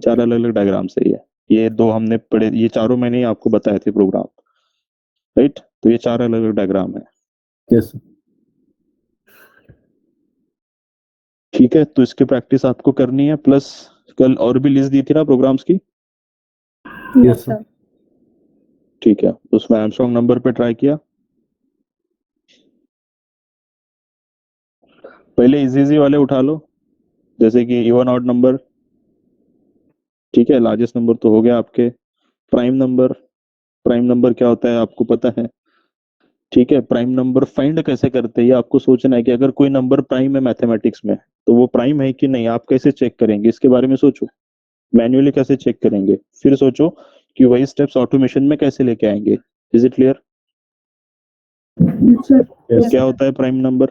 चार अलग अलग डायग्राम से ये दो हमने पढ़े, ये चारों मैंने ही आपको बताए थे प्रोग्राम, राइट। तो ये चार अलग अलग डायग्राम है। Yes sir. ठीक है, तो इसकी प्रैक्टिस आपको करनी है, प्लस कल और भी लिस्ट दी थी ना प्रोग्राम्स की। Yes sir. ठीक है, उसमें आर्मस्ट्रांग नंबर पे ट्राई किया। पहले इजी वाले उठा लो, जैसे कि इवन ऑड नंबर। ठीक है, लार्जेस्ट नंबर तो हो गया आपके। प्राइम नंबर क्या होता है आपको पता है। ठीक है, प्राइम नंबर फाइंड कैसे करते हैं ये आपको सोचना है कि अगर कोई नंबर प्राइम है मैथमेटिक्स में तो वो प्राइम है कि नहीं, आप कैसे चेक करेंगे इसके बारे में सोचो। मैन्युअली कैसे चेक करेंगे, फिर सोचो कि वही स्टेप्स ऑटोमेशन में कैसे लेके आएंगे। Is it clear? क्या होता है प्राइम नंबर,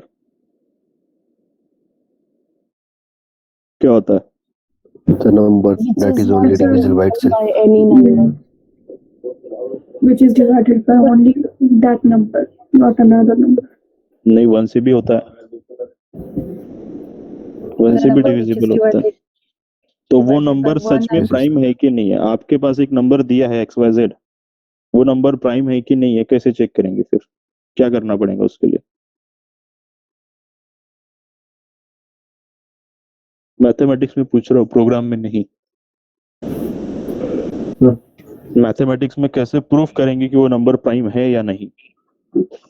क्या होता है? The number that is only divisible by itself. By any number. Which is divided by only that number, not another number. नहीं, वन से भी होता है, वन से भी डिविजिबल होता है। तो वो नंबर सच में प्राइम है कि नहीं है, आपके पास एक नंबर दिया है XYZ, वो नंबर प्राइम है कि नहीं है, कैसे चेक करेंगे? फिर क्या करना पड़ेगा उसके लिए? मैथमेटिक्स में पूछ रहा हूँ, प्रोग्राम में नहीं। मैथमेटिक्स में कैसे प्रूफ करेंगे कि वो नंबर प्राइम है या नहीं?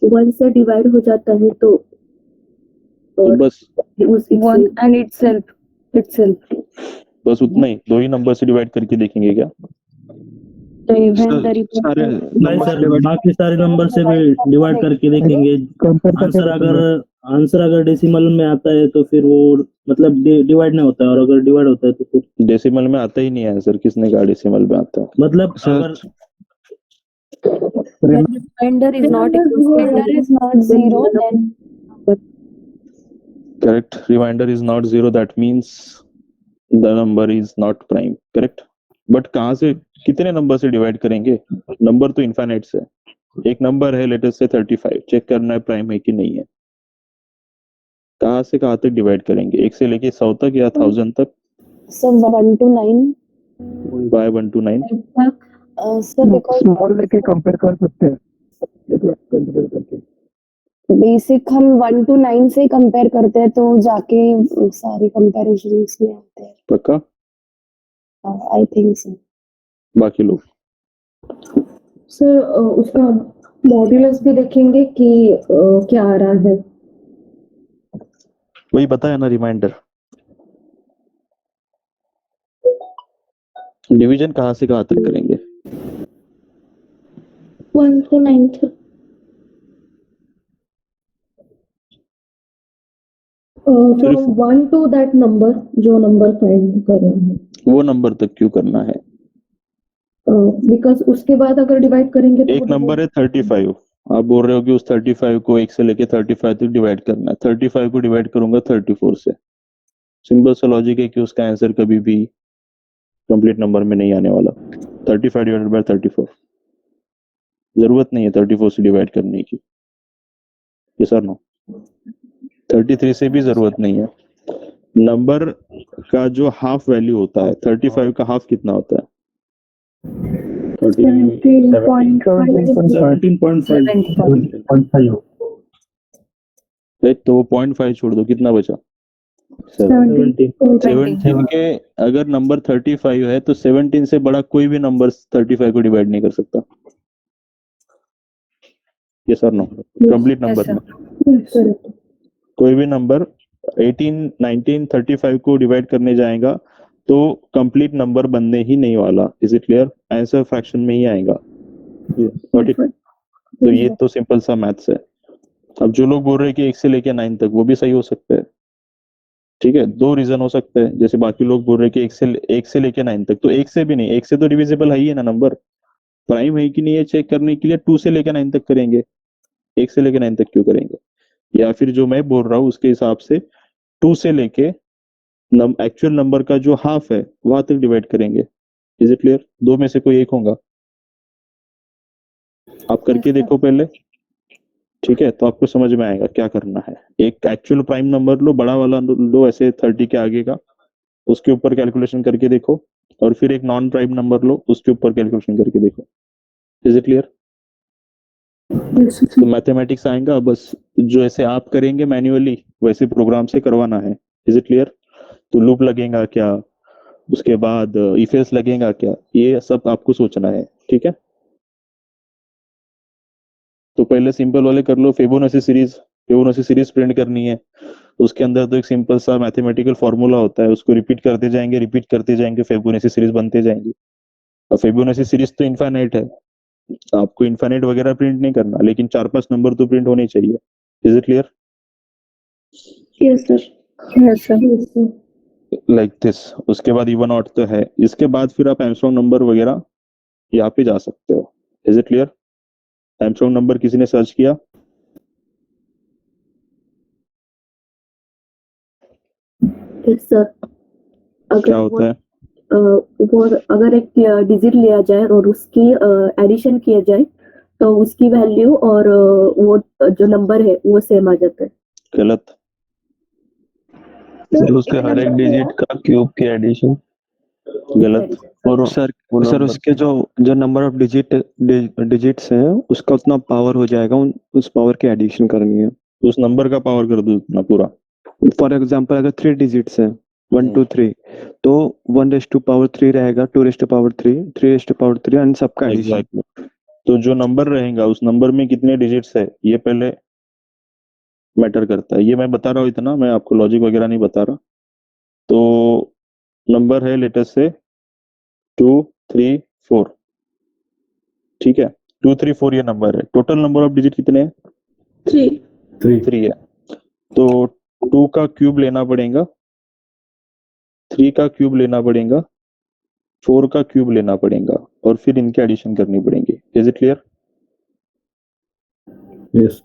वन से डिवाइड हो जाता है तो बस One and itself. बस उतना ही, दो ही नंबर से डिवाइड करके देखेंगे क्या? The event, the सारे नहीं सर, बाकी सारे नंबर से भी डिवाइड करके देखेंगे। आंसर अगर डेसिमल में आता है तो फिर वो मतलब डिवाइड नहीं होता है, और अगर डिवाइड होता है तो फिर डेसिमल में आता ही नहीं है आंसर। किसने कहा डेसिमल में आता है? मतलब अगर remainder is not zero, then correct, reminder is not zero, that means the number is not prime, correct. But कहाँ से, कितने नंबर से डिवाइड करेंगे? नंबर तो इनफाइनाइट से, एक नंबर है लेट अस से 35, चेक करना है प्राइम है कि नहीं है। कहाँ से कहाँ तक डिवाइड करेंगे? 1 से लेके 100 तक या 1000 तक? so 1 to 9. By 1 to 9। Sir, because small लेके कंपेयर कर सकते हैं, कंसीडर करके। बेसिक हम 1 to 9 से कंपेयर करते हैं तो जाके सारी कंपैरिजंस में आते हैं। पक्का? I think so. बाकी लोग सर उसका मॉड्यूलस भी देखेंगे कि क्या आ रहा है। वही बताया ना, रिमाइंडर। डिवीजन कहाँ से कहाँ तक करेंगे? 1 to 9 तक। From 1 to that number, जो नंबर फाइंड करना है वो नंबर तक क्यों करना है? बिकॉज उसके बाद अगर डिवाइड करेंगे तो एक नंबर है 35, आप बोल रहे हो कि उस 35 को 1 से लेके 35 तक डिवाइड करना है। 35 को डिवाइड करूंगा 34 से, सिंपल सा लॉजिक है कि उसका आंसर कभी भी कंप्लीट नंबर में नहीं आने वाला। 35 डिवाइडेड बाय 34, जरूरत नहीं है 34 से डिवाइड करने की। ये सर नो, 33 से भी जरूरत नहीं है। नंबर का जो हाफ वैल्यू होता है, 35 का हाफ कितना होता है? 17.5 तो वो 0.5 छोड़ दो, कितना बचा? 17 के अगर नंबर 35 है तो 17 से बड़ा कोई भी नंबर 35 को डिवाइड नहीं कर सकता। ये सर नो, कंप्लीट नंबर में कोई भी नंबर 18, 19, 35 को डिवाइड करने जाएगा तो कंप्लीट नंबर बनने ही नहीं वाला। Is it clear? Answer fraction में ही आएगा। तो ये तो सिंपल सा मैथ्स है। अब जो लोग बोल रहे हैं कि 1 से लेके 9 तक, वो भी सही हो सकता है। ठीक है, दो रीजन हो सकते हैं। जैसे बाकी लोग बोल रहे हैं कि 1 से लेके 9 तक, तो 1 से भी नहीं, 1 से तो डिविजिबल है ही है ना नंबर, प्राइम है कि नहीं है चेक करने के लिए 2 से लेके 9 तक करेंगे, 1 से लेके 9 तक क्यों करेंगे? या फिर जो मैं बोल रहा हूँ उसके हिसाब से 2 से लेके एक्चुअल नंबर का जो हाफ है वहां तक डिवाइड करेंगे। Is it clear? दो में से कोई एक होगा, आप करके देखो पहले। ठीक है, तो आपको समझ में आएगा क्या करना है। एक एक्चुअल प्राइम नंबर लो, बड़ा वाला लो, ऐसे 30 के आगे का, उसके ऊपर कैलकुलेशन करके देखो। और फिर एक नॉन प्राइम नंबर लो, उसके ऊपर कैलकुलेशन करके देखो। Is it clear? तो मैथमेटिक्स आएगा, बस जो ऐसे आप करेंगे मैन्युअली वैसे प्रोग्राम से करवाना है। Is it clear? तो लूप लगेगा क्या, उसके बाद इफ एल्स लगेगा क्या, ये सब आपको सोचना है। ठीक है, तो पहले सिंपल वाले कर लो। फिबोनाची सीरीज प्रिंट करनी है, उसके अंदर तो एक सिंपल सा मैथमेटिकल फॉर्मूला होता है, उसको रिपीट करते जाएंगे, फिबोनाची सीरीज बनते जाएंगे। और फिबोनाची सीरीज तो इनफाइनाइट है, आपको इनफाइनाइट वगैरह प्रिंट नहीं करना, लेकिन 4-5 नंबर तो प्रिंट होने चाहिए। Is it clear? Yes sir. Like this. उसके बाद इवन ऑड तो है, इसके बाद फिर आप एमस्ट्रॉन्ग नंबर वगैरह यहाँ पे जा सकते हो। Is it clear? Armstrong number किसी ने सर्च किया? सर अगर क्या होता है? वो अगर एक डिजिट लिया जाए और उसकी एडिशन किया जाए तो उसकी वैल्यू और वो जो नंबर है वो सेम आ जाता है। गलत। सर उसके हर एक डिजिट का क्यूब की एडिशन। गलत। और सर वो सर नंबर उसके जो नंबर ऑफ डिजिट्स हैं उसका उतना पावर हो जाएगा, उस पावर की एडिशन करनी है। उस नंबर का पावर कर दो उतना पूरा। फॉर एग्जांपल अगर 3 डिजिट्स हैं 1 2 3, तो 1⁻³ रहेगा, 2⁻³ 3⁻³ एंड सबका एडिशन। एग्जैक्टली। तो जो नंबर रहेगा उस नंबर में कितने डिजिट्स है ये पहले मैटर करता है। ये मैं बता रहा हूँ इतना, मैं आपको लॉजिक वगैरह नहीं बता रहा। तो नंबर है लेटेस्ट से 2 3 4, ठीक है। 2 3 4 ये नंबर है। टोटल नंबर ऑफ डिजिट कितने हैं? 3 है। तो 2 का क्यूब लेना पड़ेगा, 3 का क्यूब लेना पड़ेगा, 4 का क्यूब लेना पड़ेगा, और फिर इनके एडिशन करनी पड़ेंगे। Is it clear? यस।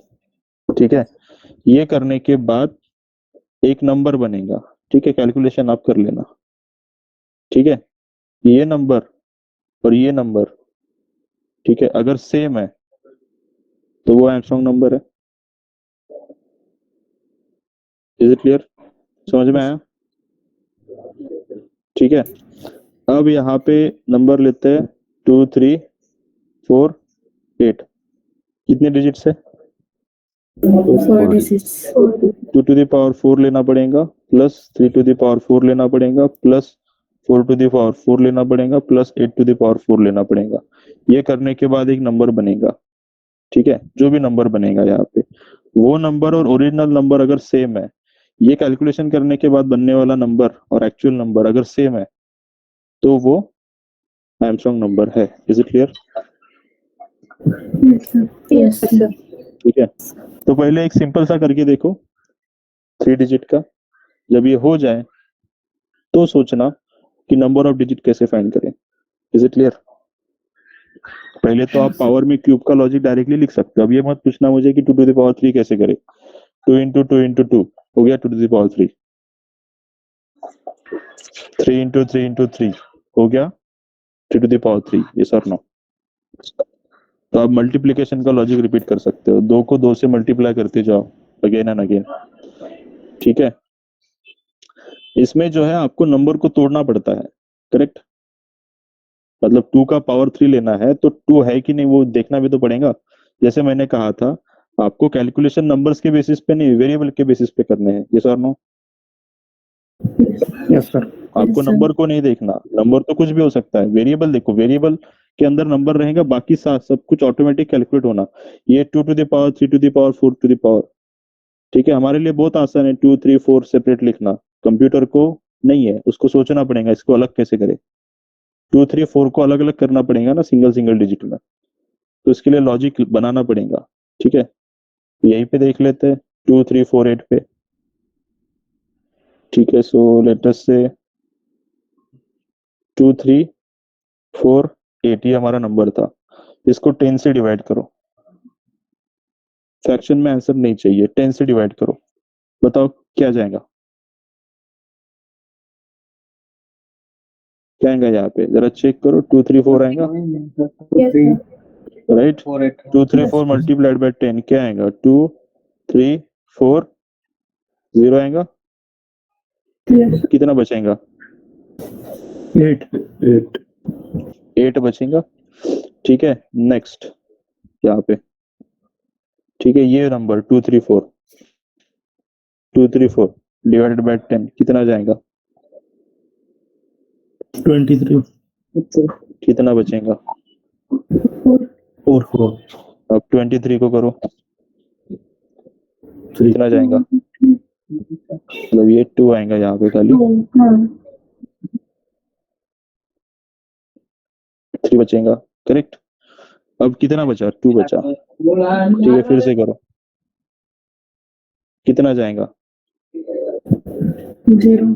ठीक है, ये करने के बाद एक नंबर बनेगा। ठीक है, कैलकुलेशन आप कर लेना। ठीक है, ये नंबर और ये नंबर, ठीक है, अगर सेम है तो वो एमस्ट्रॉन्ग नंबर है। Is it clear? समझ में आया? ठीक है, अब यहाँ पे नंबर लेते हैं 2 3 4 8। कितने डिजिट्स है? 2 टू द पावर 4 लेना पड़ेगा, प्लस 3 टू द पावर 4 लेना पड़ेगा, प्लस 4 टू द पावर 4 लेना पड़ेगा, प्लस 8 टू द पावर 4 लेना पड़ेगा। ये करने के बाद एक नंबर बनेगा। ठीक है, जो भी नंबर बनेगा यहाँ पे, वो नंबर और ओरिजिनल नंबर अगर सेम है, ये कैलकुलेशन करने के बाद बनने वाला नंबर और एक्चुअल नंबर अगर सेम है, तो वो एमस्ट्रॉन्ग नंबर है। Is it clear? Yes sir. ठीक है, तो पहले एक सिंपल सा करके देखो 3 डिजिट का। जब ये हो जाए तो सोचना कि नंबर ऑफ डिजिट कैसे फाइंड करें। Is it clear? पहले तो आप पावर में क्यूब का लॉजिक डायरेक्टली लिख सकते हो। अब ये मत पूछना मुझे कि 2 टू द पावर 3 कैसे करें। 2 इंटू 2 इंटू 2 हो गया 2 to the power 3। 3 into 3 into 3 हो गया 3 टू द पावर 3। ये सर नो। तो आप मल्टीप्लीकेशन का लॉजिक रिपीट कर सकते हो। 2 को 2 से मल्टीप्लाई करते जाओ अगेन एंड अगेन। ठीक है, इसमें जो है आपको नंबर को तोड़ना पड़ता है, करेक्ट? मतलब 2 का पावर 3 लेना है तो 2 है कि नहीं वो देखना भी तो पड़ेगा। जैसे मैंने कहा था, आपको कैलकुलेशन नंबर्स के बेसिस पे नहीं, वेरिएबल के बेसिस पे करने हैं। यस और नो? Yes sir. आपको नंबर को नहीं देखना, नंबर तो कुछ भी हो सकता है। वेरिएबल देखो, वेरिएबल के अंदर नंबर रहेगा, बाकी सब कुछ ऑटोमेटिक कैलकुलेट होना। ये 2 to the power 3 to the power 4 to the power, ठीक है, हमारे लिए बहुत आसान है 2 3 4 सेपरेट लिखना। कंप्यूटर को नहीं है, उसको सोचना पड़ेगा इसको अलग कैसे करें। 2 3 4 को अलग अलग करना पड़ेगा ना सिंगल सिंगल डिजिट में, तो इसके लिए लॉजिक बनाना पड़ेगा। ठीक है, यहीं पे देख लेते हैं 2 3 4 8 पे। ठीक है, सो लेट अस से 2 3 4 8 ये हमारा नंबर था। इसको 10 से डिवाइड करो। फ्रैक्शन में आंसर नहीं चाहिए, 10 से डिवाइड करो। बताओ क्या जाएगा? क्या आएगा यहाँ पे? जरा चेक करो। 2 3 4 आएगा, राइट? 2 3 4 मल्टीप्लाइड बाय 10 क्या आएगा? 2 3 4 0 आएगा। कितना बचेगा? 8 8 8 बचेगा। ठीक है, नेक्स्ट यहाँ पे, ठीक है, ये नंबर 234 डिवाइडेड बाय 10 कितना जाएगा, 23 कितना बचेगा। 4 4 अब 23 को करो, 3 कितना जाएगा, मतलब ये 2 आएगा यहाँ पे खाली, 3 बचेगा, करेक्ट। अब कितना बचा, 2 बचा, ठीक है, फिर से करो, कितना जाएगा, 0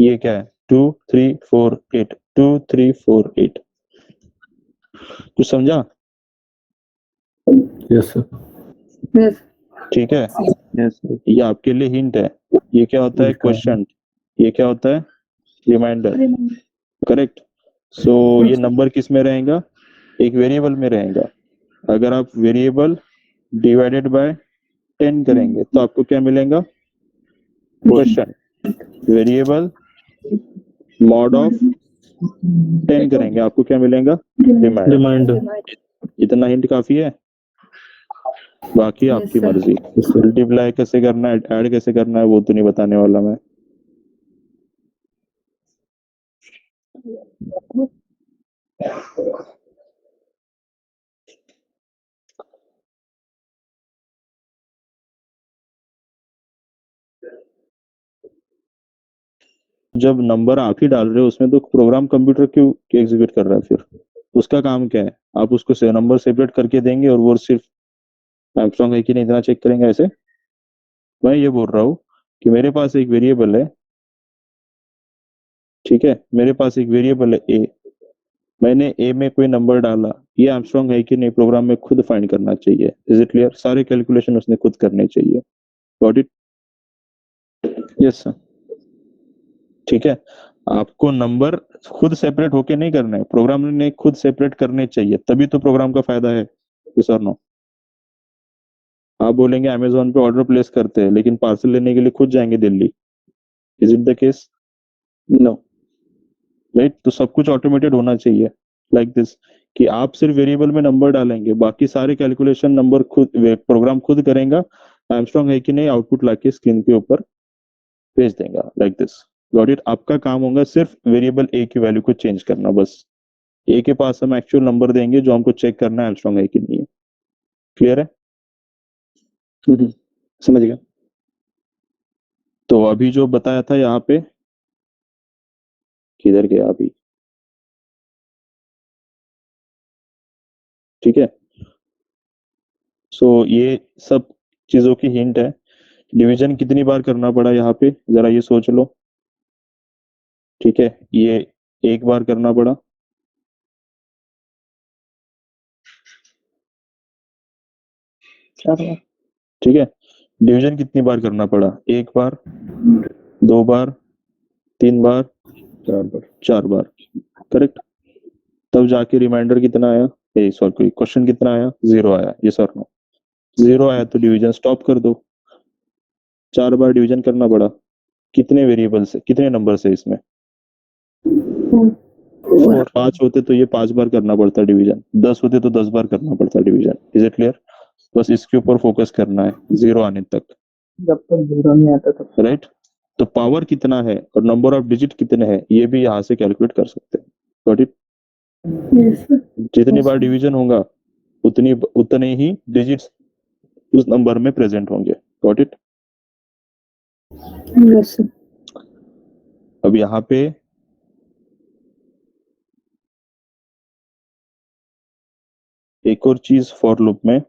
ये क्या है, 2 3 4 8 2 3 4 8, कुछ समझा। यस सर yes ठीक है, यस ये आपके लिए हिंट है, ये क्या होता है, क्वेश्चन, ये क्या होता है, रिमाइंडर, करेक्ट। सो ये नंबर किस में रहेगा, एक वेरिएबल में रहेगा। अगर आप वेरिएबल डिवाइडेड बाय 10 करेंगे तो आपको क्या मिलेगा, क्वेश्चन, वेरिएबल मॉड ऑफ 10 करेंगे आपको क्या मिलेगा, रिमाइंडर। रिमाइंडर इतना हिंट काफी है, बाकी आपकी sir. मर्जी, मल्टीप्लाई कैसे करना है, ऐड कैसे करना है, वो तो नहीं बताने वाला मैं। जब नंबर आप ही डाल रहे हो उसमें, तो प्रोग्राम कंप्यूटर क्यों एग्जीक्यूट कर रहा है, फिर उसका काम क्या है, आप उसको से नंबर सेपरेट करके देंगे और वो सिर्फ एमस्ट्रॉन्ग है कि नहीं इतना चेक करेंगे ऐसे। मैं ये बोल रहा हूँ कि मेरे पास एक वेरिएबल है, ठीक है, मेरे पास एक वेरिएबल है ए, मैंने ए में कोई नंबर डाला, ये आर्मस्ट्रांग है कि नहीं प्रोग्राम में खुद फाइंड करना चाहिए। इज इट क्लियर, सारे कैलकुलेशन उसने खुद करने चाहिए। Got it, yes sir. ठीक है, आपको नंबर खुद सेपरेट होके नहीं करना है, प्रोग्राम ने खुद सेपरेट करने चाहिए, तभी तो प्रोग्राम का फायदा है। यस और नो। आप बोलेंगे अमेजोन पे ऑर्डर प्लेस करते हैं लेकिन पार्सल लेने के लिए खुद जाएंगे Delhi, is it the case, no, right. तो सब कुछ ऑटोमेटेड होना चाहिए, लाइक दिस, कि आप सिर्फ वेरिएबल में नंबर डालेंगे, बाकी सारे कैलकुलेशन नंबर खुद प्रोग्राम खुद करेगा। आर्मस्ट्रांग है कि नहीं आउटपुट लाके स्क्रीन के ऊपर भेज देगा, लाइक दिस। Got it. आपका काम होगा सिर्फ वेरिएबल ए की वैल्यू को चेंज करना, बस। ए के पास हम एक्चुअल नंबर देंगे जो हमको चेक करना है आर्मस्ट्रांग है कि नहीं है। क्लियर है? समझ गया। तो अभी जो बताया था यहाँ पे, किधर गया अभी, ठीक है। सो ये सब चीजों की हिंट है। डिवीजन कितनी बार करना पड़ा यहाँ पे, जरा ये सोच लो। ठीक है, ये एक बार करना पड़ा, ठीक है। डिवीजन कितनी बार करना पड़ा, एक बार, 2 बार, 3 बार, 4 बार, करेक्ट। तब जाके रिमाइंडर कितना आया, सॉरी क्वेश्चन कितना आया, 0 आया। ये सर नो, 0 आया तो डिवीजन स्टॉप कर दो। 4 बार डिवीजन करना पड़ा, कितने वेरिएबल से, कितने नंबर से इसमें, 5 होते तो ये 5 बार करना पड़ता डिवीजन, 10 होते तो 10 बार करना पड़ता डिवीजन। Is it clear? बस इसके ऊपर फोकस करना है 0 आने तक, जब तक 0 नहीं आता तब राइट। तो पावर कितना है और नंबर ऑफ डिजिट कितने हैं ये भी यहाँ से कैलकुलेट कर सकते हैं। Got it? yes sir. जितनी बार डिवीजन होगा उतने ही डिजिट्स उस नंबर में प्रेजेंट होंगे। Got it? yes sir. अब यहाँ पे एक और चीज फॉर लूप में,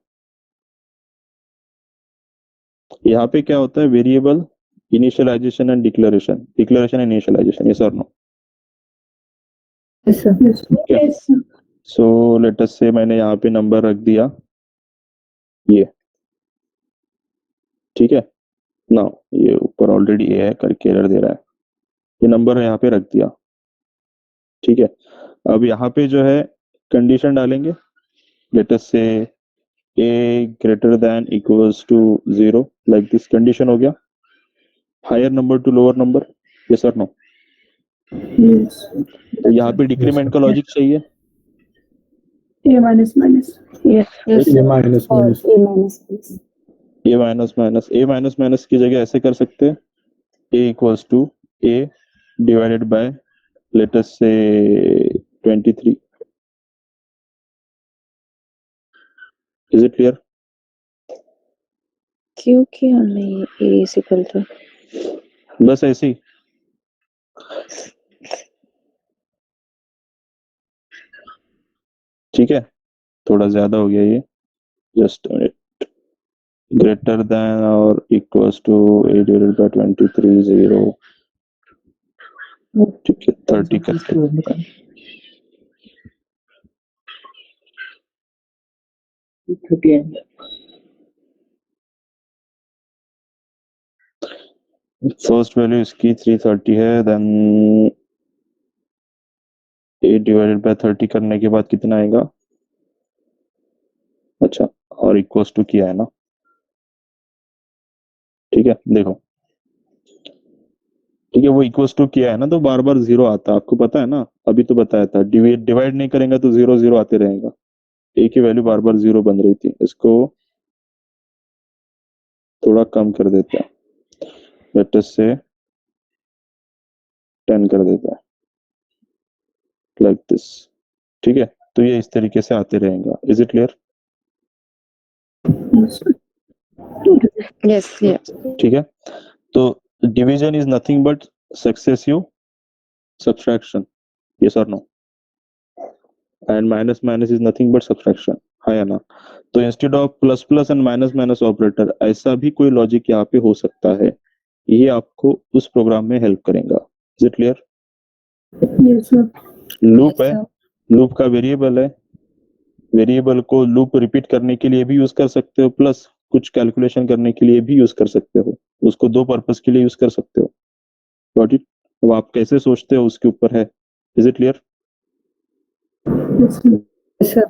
यहाँ पे क्या होता है, variable initialization and declaration, declaration and initialization. Yes और no? Yes sir. Yes, sir. So let us say मैंने यहाँ पे नंबर रख दिया ये, ठीक है ना, ये ऊपर ऑलरेडी ए है करके एरर दे रहा है, ये नंबर यहाँ पे रख दिया, ठीक है। अब यहाँ पे जो है कंडीशन डालेंगे, let us say A greater than equals to 0, like this condition हो गया, higher number to lower number, yes और नो? Yes. तो यहाँ पे डिक्रीमेंट का लॉजिक चाहिए। A minus minus. Yes. Yes, A minus और minus. A minus minus. A minus minus की जगह ऐसे कर सकते हैं, A equals to A divided by let us say 23। Is it clear? क्यों किया हमने ये A is equal to? बस ऐसे ही। ठीक है, थोड़ा ज्यादा हो गया ये, जस्ट ग्रेटर देन और equals to A divided by 23 0। ठीक है, 30 करते हैं। फर्स्ट वैल्यू इसकी 330 है, देन 8 डिवाइडेड बाय 30 करने के बाद कितना आएगा? अच्छा, और इक्वल्स टू किया है ना। ठीक है, देखो, ठीक है, वो इक्वल्स टू किया है ना, तो बार बार जीरो आता है, आपको पता है ना, अभी तो बताया था। डिवाइड नहीं करेंगे तो जीरो जीरो आते रहेगा, ए की वैल्यू बार बार जीरो बन रही थी। इसको थोड़ा कम कर देते हैं, लेट अस से 10 कर देता है, लाइक दिस। ठीक है, तो ये इस तरीके से आते रहेगा। Is it clear? Yes, clear. ठीक है, तो division is nothing but successive subtraction, yes और no? And minus minus is nothing but subtraction, है या ना? तो instead of plus plus and minus minus operator, ऐसा भी कोई लॉजिक यहाँ पे हो सकता है, ये आपको उस प्रोग्राम में हेल्प करेगा। Is it clear? Yes, sir. Loop Yes, है, sir. लूप का वेरिएबल है, वेरिएबल को लूप रिपीट करने के लिए भी यूज कर सकते हो, प्लस कुछ कैलकुलेशन करने के लिए भी यूज कर सकते हो, उसको दो पर्पस के लिए यूज कर सकते हो। Got it? अब आप कैसे सोचते हो उसके ऊपर है। Is it clear? Yes, sir. Yes, sir.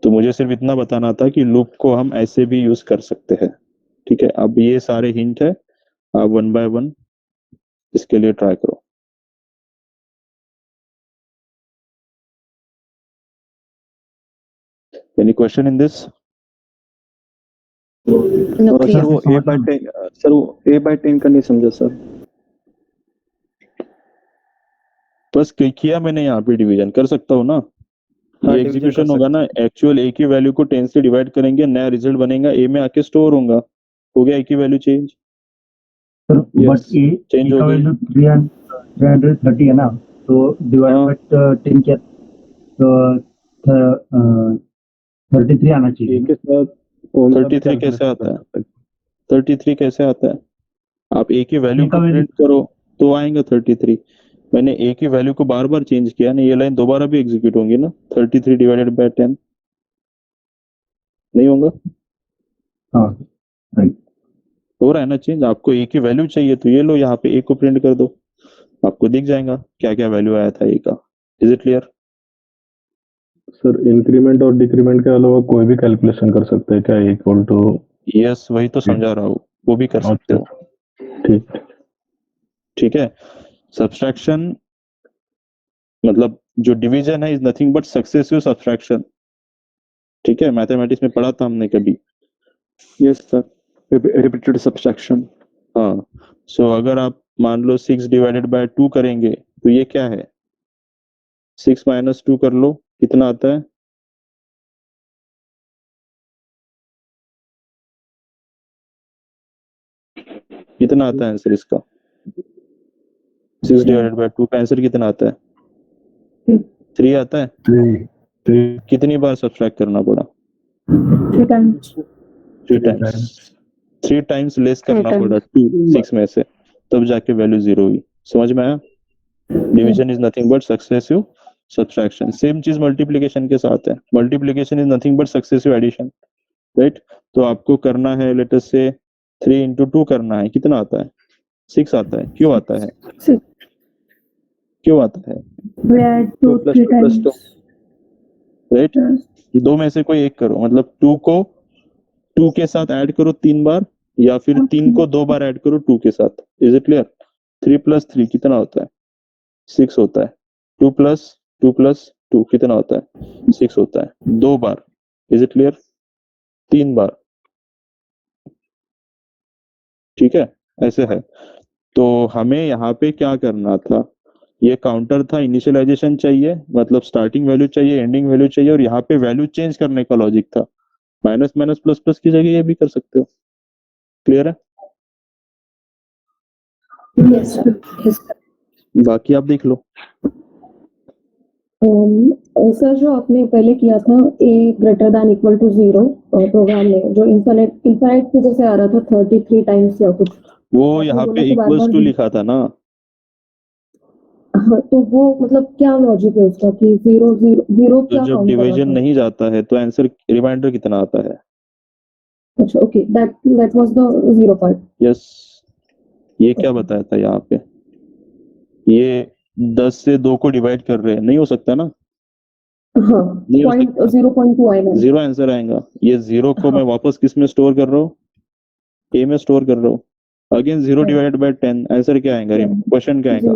तो मुझे सिर्फ इतना बताना था कि लूप को हम ऐसे भी यूज कर सकते हैं। ठीक है, अब ये सारे हिंट है, आप 1 by 1 इसके लिए ट्राई करो। Any question in this? No, और सर clear. वो A by 10, सर वो A by 10 का नहीं समझा सर। बस किया मैंने, यहाँ पे डिवीजन कर सकता हूँ ना, हाँ, ये division एग्जीक्यूशन कर होगा ना, एक्चुअल ए की वैल्यू को 10 से डिवाइड करेंगे, नया रिजल्ट बनेगा, ए में आके स्टोर होगा, हो गया ए की value change. Sir, Yes, but A change का हो गई। वैल्यू 330 है ना, तो डिवाइड हाँ। बाय 10 क्या, तो 33 आना चाहिए। के साथ कौन सा 33 कैसे आता है? 33 कैसे आता है? आप ए की वैल्यू A का को value- प्रिंट करो तो आएगा 33। मैंने ए की वैल्यू को बार बार चेंज किया ना, ये लाइन दोबारा भी एग्जीक्यूट होंगी ना। 33 डिवाइडेड बाय 10 नहीं होगा? हाँ, हो रहा है ना चेंज। आपको ए की वैल्यू चाहिए तो ये लो, यहाँ पे ए को प्रिंट कर दो, आपको दिख जाएगा क्या क्या वैल्यू आया था ए का। Is it clear? Sir increment और डिक्रीमेंट के अलावा कोई भी कैलकुलेशन कर सकते हैं क्या इक्वल टू? यस, वही तो समझा रहा हूँ, वो भी कर सकते हो। ठीक। ठीक है, सब्सट्रैक्शन मतलब जो डिवीजन है is nothing but successive subtraction. ठीक है, मैथमेटिक्स में पढ़ा था हमने कभी। Yes sir, repeated subtraction. हाँ, सो अगर आप मान लो 6 डिवाइडेड बाय 2 करेंगे तो ये क्या है? 6 माइनस 2 कर लो, कितना आता है? कितना आता है आंसर इसका? 6 डिवाइडेड बाय 2 का आंसर कितना आता है? 3 आता है। 3 कितनी बार सब्सट्रैक्ट करना पड़ा? 3 times. 3 टाइम्स। 3 टाइम्स लेस करना times. पड़ा 2 6 में से, तब जाके वैल्यू 0 हुई। समझ में आया? Division is nothing but successive subtraction. Same चीज मल्टीप्लिकेशन के साथ है, multiplication is nothing but successive addition, right? तो आपको करना है, लेट अस से 3 into 2 करना है, कितना आता है? 6 आता है। क्यों आता है? 6. क्यों आता है? We add 2 2 plus 3 2 plus times. 2। Right? दो में से कोई एक करो, मतलब 2 को 2 के साथ ऐड करो 3 बार, या फिर 3 को 2 बार ऐड करो 2 के साथ। Is it clear? 3 + 3 कितना होता है? 6 होता है। 2 + 2 कितना होता है? 6 होता है। 2 बार, इज इट क्लियर? 3 बार, ठीक है, ऐसे है। तो हमें यहाँ पे क्या करना था, ये काउंटर था, इनिशियलाइजेशन चाहिए, मतलब स्टार्टिंग वैल्यू चाहिए, एंडिंग वैल्यू चाहिए, और यहाँ पे वैल्यू चेंज करने का लॉजिक था। माइनस माइनस प्लस प्लस की जगह ये भी कर सकते हो। क्लियर है? Yes, sir. Yes, sir. बाकी आप देख लो। सर जो आपने पहले किया था a greater than equal to 0 programme में जो इनफाइनाइट की जैसे आ रहा था 33 टाइम्स या कुछ, वो आपने यहाँ बोला पे कि बार इक्वल्स बार टू लिखा था ना, हाँ, तो वो मतलब क्या लॉजिक है उसका कि 0 तो क्या जब काउंट कर रहा डिवीजन था? नहीं जाता है तो आंसर रिमाइंडर कितना आता है? अच्छा, okay, that was the 0 part. Yes, ये क्या बताया था यहाँ पे, ये 10 से 2 को डिवाइड कर रहे हैं, नहीं हो सकता ना, हाँ, नहीं हो सकता, 0.2 आएगा। 0 आंसर आएगा। ये 0 को मैं वापस किस में स्टोर कर रहा हूँ? ए में स्टोर कर रहा हूँ। अगेन 0 डिवाइडेड बाय 10, आंसर क्या आएगा? क्वेश्चन क्या आएगा?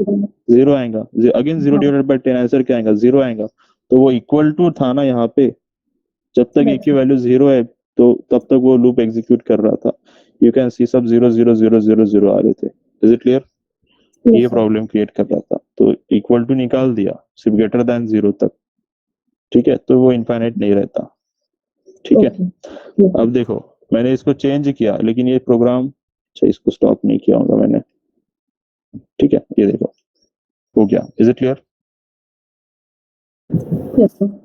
0 आएगा। अगेन 0 डिवाइडेड बाय 10, आंसर क्या आएगा? 0 आएगा। तो वो इक्वल टू था ना यहाँ पे, जब तक ए की वैल्यू 0 है तो तब तक वो लूप एग्जीक्यूट कर रहा था। यू कैन सी सब 0 0 0 0 0 आ रहे थे। Is it clear? ये प्रॉब्लम क्रिएट कर रहा था, तो इक्वल टू निकाल दिया सिर्फ ग्रेटर देन 0 तक, ठीक है, तो वो इनफाइनाइट नहीं रहता। ठीक है, अब देखो मैंने इसको चेंज किया, लेकिन ये प्रोग्राम, अच्छा इसको स्टॉप नहीं किया होगा मैंने, ठीक है, ये देखो हो गया। Is it clear? Yes sir.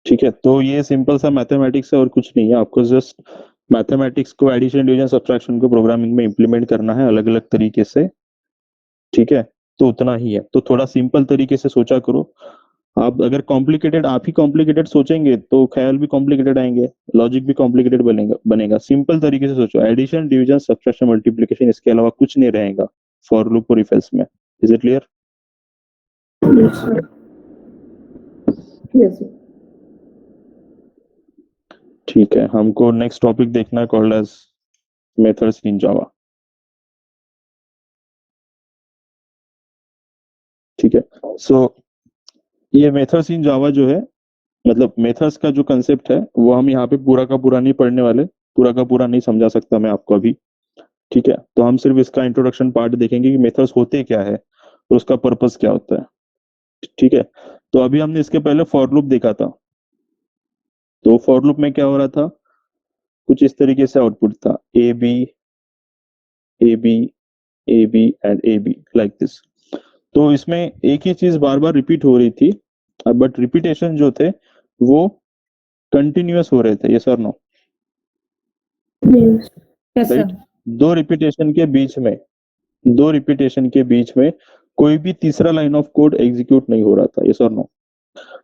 ठीक है, तो ये सिंपल सा मैथमेटिक्स है और कुछ नहीं है। आपको जस्ट मैथमेटिक्स को, एडिशन, डिवीजन, सब्ट्रैक्शन को प्रोग्रामिंग में इंप्लीमेंट करना है अलग अलग तरीके से, ठीक है, तो उतना ही है। तो थोड़ा सिंपल तरीके से सोचा करो। आप अगर कॉम्प्लिकेटेड, आप ही कॉम्प्लिकेटेड सोचेंगे तो ख्याल भी कॉम्प्लिकेटेड आएंगे, लॉजिक भी कॉम्प्लिकेटेड बनेगा। सिंपल तरीके से सोचो, एडिशन, डिवीजन, सब्ट्रैक्शन, मल्टीप्लिकेशन, इसके अलावा कुछ नहीं रहेगा फॉर लूप और इफ एल्स में। Is it clear? Yes sir. Yes sir. ठीक है, हमको नेक्स्ट टॉपिक देखना है, कॉल्ड एज मेथड्स इन जावा। ठीक है, सो ये मेथड्स इन जावा जो है, मतलब मेथड्स का जो कंसेप्ट है वो हम यहाँ पे पूरा का पूरा नहीं पढ़ने वाले, पूरा का पूरा नहीं समझा सकता मैं आपको अभी, ठीक है। तो हम सिर्फ इसका इंट्रोडक्शन पार्ट देखेंगे कि मेथड्स होते क्या है और उसका पर्पस क्या होता है, ठीक है। तो अभी हमने इसके पहले फॉर लूप देखा था, तो फॉर लूप में क्या हो रहा था, कुछ इस तरीके से आउटपुट था, A B A B A B and A B, like this. तो इसमें एक ही चीज बार बार रिपीट हो रही थी, बट रिपीटेशन जो थे वो कंटिन्यूअस हो रहे थे, यस और नो? यस राइट, दो रिपीटेशन के बीच में कोई भी तीसरा लाइन ऑफ कोड एग्जीक्यूट नहीं हो रहा था, यस और नो?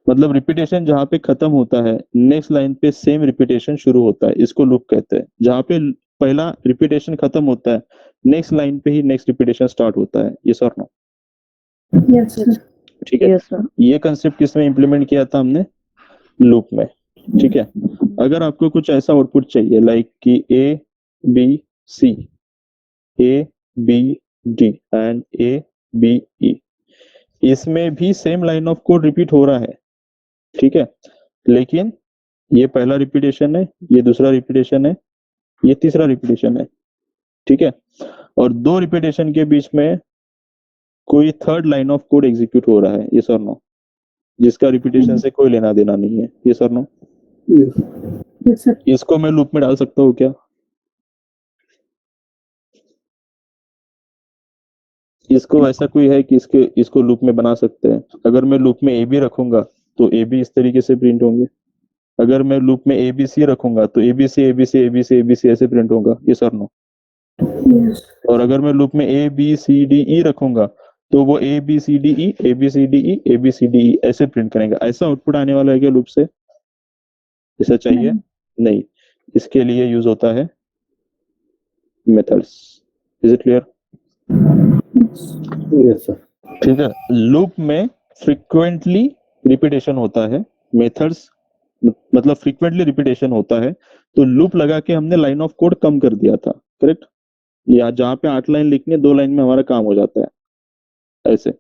मतलब रिपीटेशन जहां पे खत्म होता है, नेक्स्ट लाइन पे सेम रिपीटेशन शुरू होता है, इसको लूप कहते हैं। जहां पे पहला रिपीटेशन खत्म होता है, नेक्स्ट लाइन पे ही नेक्स्ट रिपीटेशन स्टार्ट होता है, यस और नो? Yes sir. ठीक है, Yes, sir. ये कंसेप्ट किसमें इंप्लीमेंट किया था हमने? लूप में, ठीक है। अगर आपको कुछ ऐसा आउटपुट चाहिए लाइक कि A B C, A B D and A B E, इसमें भी same line of code repeat हो रहा है, ठीक है, लेकिन ये पहला रिपीटेशन है, ये दूसरा रिपीटेशन है, ये तीसरा रिपीटेशन है, ठीक है, और दो रिपीटेशन के बीच में कोई third line of code execute हो रहा है, यस और नो? जिसका रिपीटेशन से कोई लेना देना नहीं है, यस और नो? Yes sir. इसको मैं लूप में डाल सकता हूँ क्या? इसको ऐसा कोई है कि इसको लूप में बना सकते हैं? अगर मैं लूप में ए बी रखूंगा तो ए बी इस तरीके से प्रिंट होंगे, अगर मैं लूप में ए बी सी रखूंगा तो A B C A B C A B C A B C ऐसे प्रिंट होगा, यस और नो? यस और अगर मैं लूप में ए बी सी डी ई रखूंगा तो वो A B C D E A B C D E A B C D E ऐसे प्रिंट करेंगे। ऐसा आउटपुट आने वाला है क्या लूप से? ऐसा चाहिए नहीं, इसके लिए यूज होता है methods. Is it clear? Yes sir. ठीक है, लूप में फ्रीक्वेंटली रिपीटेशन होता है, मेथड्स मतलब फ्रीक्वेंटली रिपीटेशन होता है, तो लूप लगा के हमने लाइन ऑफ कोड कम कर दिया था, करेक्ट। या जहाँ पे 8 लाइन लिखनी है 2 लाइन में हमारा काम हो जाता है ऐसे।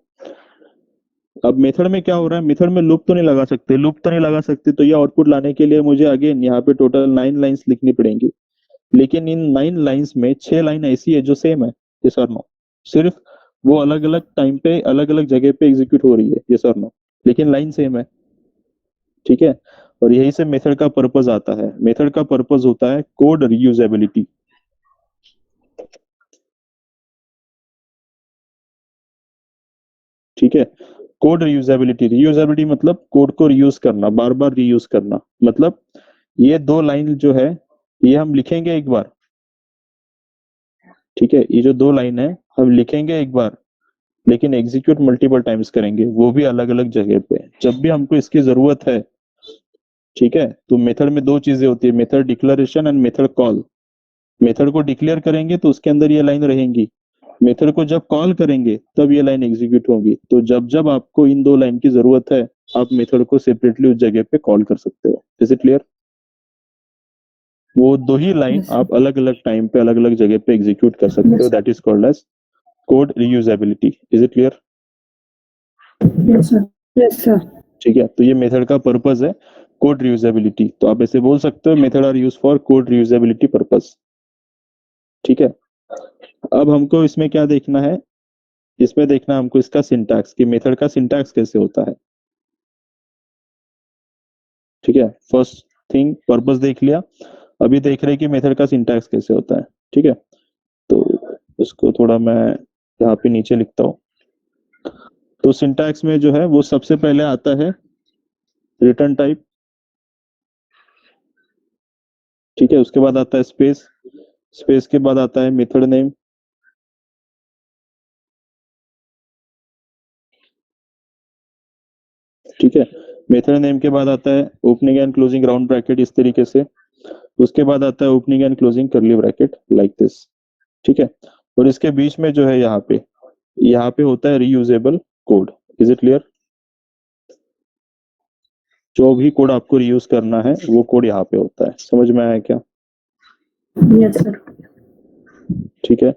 अब मेथड में क्या हो रहा है, मेथड में लूप तो नहीं लगा सकते, लूप तो नहीं लगा सकते, तो ये आउटपुट लाने के लिए मुझे अगेन यहाँ पे टोटल 9 लाइंस लिखनी पड़ेंगी, लेकिन इन 9 लाइंस में 6 लाइन ऐसी है जो सेम है, यस और नो, सिर्फ वो अलग अलग टाइम पे अलग अलग जगह पे एग्जीक्यूट हो रही है, यस और नो, लेकिन लाइन सेम है, ठीक है। और यही से मेथड का पर्पस आता है। मेथड का पर्पस होता है कोड रीयूजेबिलिटी, ठीक है। कोड रीयूजेबिलिटी, रीयूजेबिलिटी मतलब कोड को रीयूज करना, बार बार रीयूज करना, मतलब ये 2 लाइन जो है ये हम लिखेंगे एक बार, ठीक है, ये जो 2 लाइन है हम लिखेंगे एक बार, लेकिन एग्जीक्यूट मल्टीपल टाइम्स करेंगे, वो भी अलग अलग जगह पे, जब भी हमको इसकी जरूरत है, ठीक है। तो मेथड में 2 चीजें होती है, method declaration and method call. Method को डिक्लेयर करेंगे तो उसके अंदर ये लाइन रहेंगी, मेथड को जब कॉल करेंगे तब ये लाइन एग्जीक्यूट होगी। तो जब जब आपको इन 2 लाइन की जरूरत है आप मेथड को सेपरेटली उस जगह पे कॉल कर सकते हो, इज इट क्लियर। वो 2 ही लाइन आप अलग अलग टाइम पे अलग अलग जगह पे एग्जीक्यूट कर सकते हो, that is called as code reusability, is it clear. Yes sir. ठीक है, तो ये मेथड का पर्पस है कोड रीयूजेबिलिटी, तो आप ऐसे बोल सकते हो method are use for code reusability purpose, ठीक है। अब हमको इसमें क्या देखना है, इसमें देखना हमको इसका सिंटैक्स, कि मेथड का सिंटैक्स कैसे होता है, ठीक है। फर्स्ट थिंग पर्पस देख लिया, अभी देख रहे हैं कि मेथड का सिंटैक्स कैसे होता है, ठीक है। तो इसको थोड़ा मैं यहाँ पे नीचे लिखता हूँ। तो सिंटैक्स में जो है वो सबसे पहले आता है रिटर्न टाइप, ठीक है, उसके बाद आता है स्पेस, स्पेस के बाद आता है मेथड नेम, ठीक है। मेथड नेम के बाद आता है opening and closing round bracket, इस तरीके से, उसके बाद आता है opening and closing curly bracket like this, ठीक है। और इसके बीच में जो है यहाँ पे होता है reusable code, is it clear. जो भी कोड आपको रीयूज करना है वो कोड यहाँ पे होता है, समझ में आया क्या। Yes sir. ठीक है,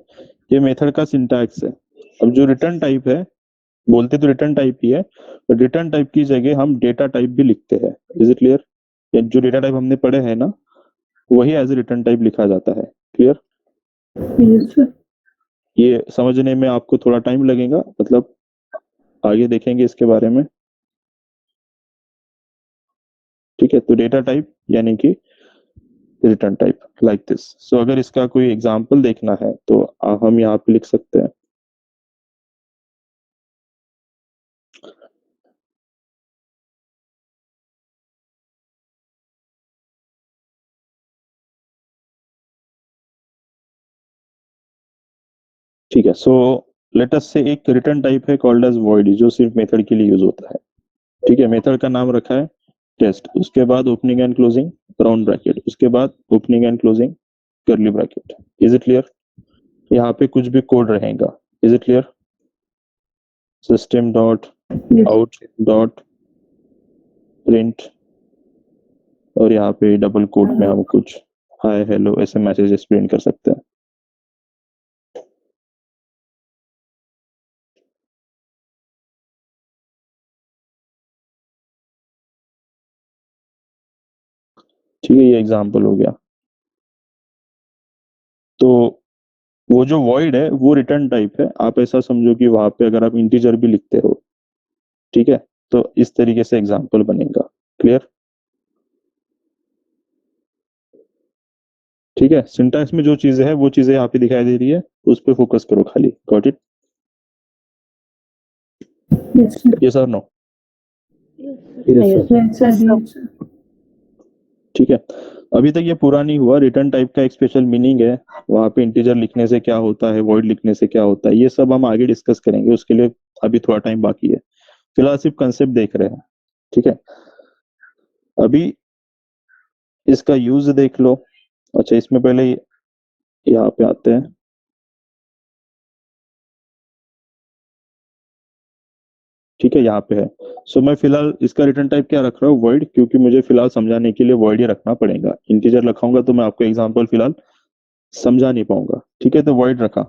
ये मेथड का सिंटैक्स है। अब जो रिटर्न टाइप है, बोलते तो रिटर्न टाइप ही है, बट रिटर्न टाइप की जगह हम डेटा टाइप भी लिखते हैं, इज इट क्लियर। जो डेटा टाइप हमने पढ़े हैं ना, वही एज ए रिटर्न टाइप लिखा जाता है, क्लियर। Yes sir. ये समझने में आपको थोड़ा टाइम लगेगा, मतलब आगे देखेंगे इसके बारे में, ठीक है। तो डेटा टाइप यानी कि रिटर्न टाइप लाइक दिस। सो अगर इसका कोई एग्जांपल देखना है तो हम यहाँ पे लिख सकते हैं, ठीक है। सो लेट अस से एक रिटर्न टाइप है कॉल्ड एज वॉइड, जो सिर्फ मेथड के लिए यूज होता है, ठीक है। मेथड का नाम रखा है टेस्ट, उसके बाद opening and closing round bracket, उसके बाद opening and closing curly bracket, is it clear. यहाँ पे कुछ भी कोड रहेगा, is it clear. System dot out dot print, और यहाँ पे डबल कोट में हम कुछ हाय हेलो ऐसे मैसेजेस प्रिंट कर सकते हैं, ठीक है। ये एग्जांपल हो गया। तो वो जो वॉइड है वो रिटर्न टाइप है, आप ऐसा समझो कि वहां पे अगर आप इंटीजर भी लिखते हो, ठीक है, तो इस तरीके से एग्जांपल बनेगा, क्लियर। ठीक है, सिंटैक्स में जो चीजें है वो चीजें यहाँ पे दिखाई दे रही है, उस पर फोकस करो खाली, got it. Yes sir. Yes और नो। Yes sir. ठीक है, अभी तक ये पूरा नहीं हुआ। रिटर्न टाइप का एक स्पेशल मीनिंग है, वहां पे इंटीजर लिखने से क्या होता है, वॉइड लिखने से क्या होता है, ये सब हम आगे डिस्कस करेंगे, उसके लिए अभी थोड़ा टाइम बाकी है, फिलहाल सिर्फ कंसेप्ट देख रहे हैं, ठीक है। अभी इसका यूज देख लो। अच्छा, इसमें पहले यहाँ पे आते हैं, ठीक है, यहाँ पे है। सो मैं फिलहाल इसका रिटर्न टाइप क्या रख रहा हूँ, void, क्योंकि मुझे फिलहाल समझाने के लिए void ही रखना पड़ेगा। इंटीजर रखाऊंगा तो मैं आपको एग्जांपल फिलहाल समझा नहीं पाऊंगा, ठीक है। तो void रखा,